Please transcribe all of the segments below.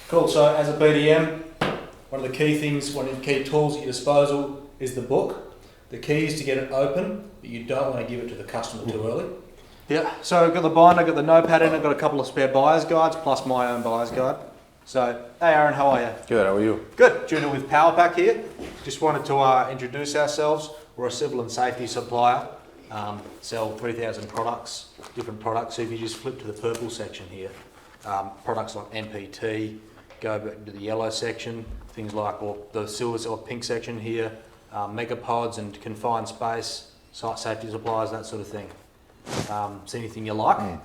Cool, so as a BDM, one of the key things, one of the key tools at your disposal is the book. The key is to get it open, but you don't want to give it to the customer too early. Yeah, so I've got the binder, I've got the notepad in, I've got a couple of spare buyer's guides, plus my own buyer's guide. So, hey Aaron, how are you? Good, how are you? Good, Junior with PowerPack here. Just wanted to introduce ourselves. We're a civil and safety supplier. Sell 3,000 products, different products. So if you just flip to the purple section here, products like MPT, go back to the yellow section, things like, or the silver or pink section here, megapods and confined space, site safety supplies, that sort of thing. See anything you like?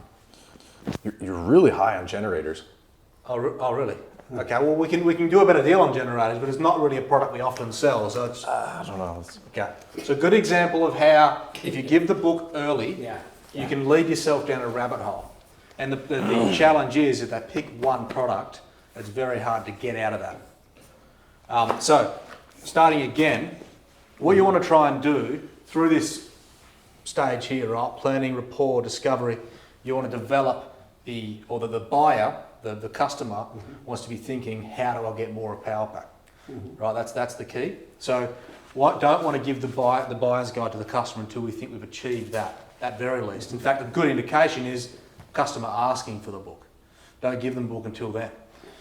You're really high on generators. Oh, really? Okay, well we can do a better deal on generators, but it's not really a product we often sell, so it's... I don't know. Okay, so a good example of how, if you give the book early, you can lead yourself down a rabbit hole. And the challenge is, if they pick one product, it's very hard to get out of that. So, starting again, what you want to try and do through this stage here, right, planning, rapport, discovery, you want to develop the buyer, the customer wants to be thinking, how do I get more of PowerPack? Right, that's the key. So, don't want to give the buyer's guide to the customer until we think we've achieved that, at very least. In fact, a good indication is customer asking for the book. Don't give them the book until then.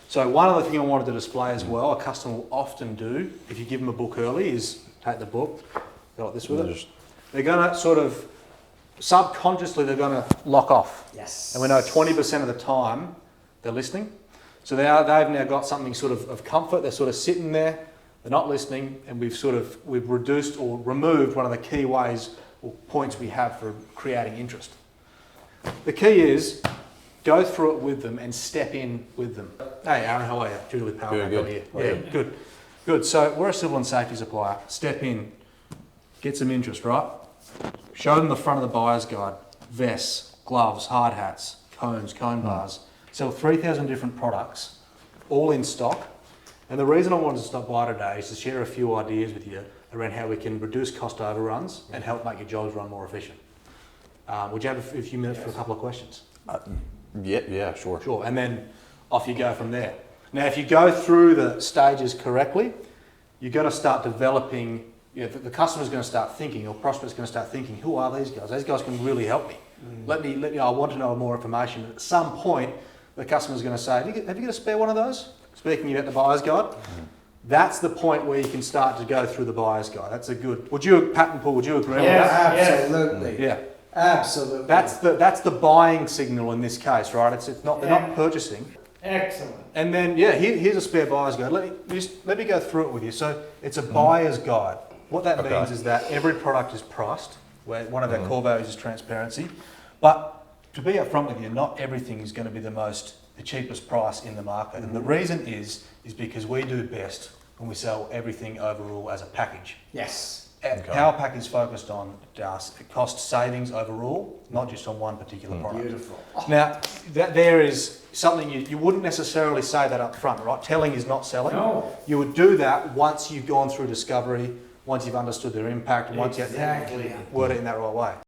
So one other thing I wanted to display as well, a customer will often do, if you give them a book early, is take the book, go like this with it. They're going to sort of, subconsciously they're going to lock off. Yes. And we know 20% of the time they're listening. So they've now got something sort of comfort, they're sort of sitting there, they're not listening, and we've reduced or removed one of the key ways or points we have for creating interest. The key is, go through it with them and step in with them. Hey Aaron, how are you? Judy with PowerPack here. Yeah, good. Good. So we're a civil and safety supplier. Step in, get some interest, right? Show them the front of the buyer's guide. Vests, gloves, hard hats, cones, cone bars. Sell 3,000 different products, all in stock. And the reason I wanted to stop by today is to share a few ideas with you around how we can reduce cost overruns and help make your jobs run more efficient. Would you have a few minutes for a couple of questions? Yeah, sure. Sure, and then off you go from there. Now, if you go through the stages correctly, you're going to start developing, the customer's going to start thinking, or prospect's going to start thinking, who are these guys? These guys can really help me. Let me, I want to know more information. At some point, the customer's going to say, have you got a spare one of those? Speaking about the buyer's guide. That's the point where you can start to go through the buyer's guide. That's a good, would you, Pat and Paul, would you agree with that? Absolutely. Yeah. Absolutely. That's the buying signal in this case, right? It's not, they're not purchasing. Excellent. And then, here's a spare buyer's guide. Let me go through it with you. So it's a buyer's guide. What that means is that every product is priced, where one of our core values is transparency. But to be upfront with you, not everything is going to be the cheapest price in the market. And the reason is because we do best when we sell everything overall as a package. Yes. PowerPack is focused on cost savings overall, not just on one particular product. Beautiful. Now, there is something you wouldn't necessarily say that up front, right? Telling is not selling. No. You would do that once you've gone through discovery, once you've understood their impact, once you've worded it in that right way.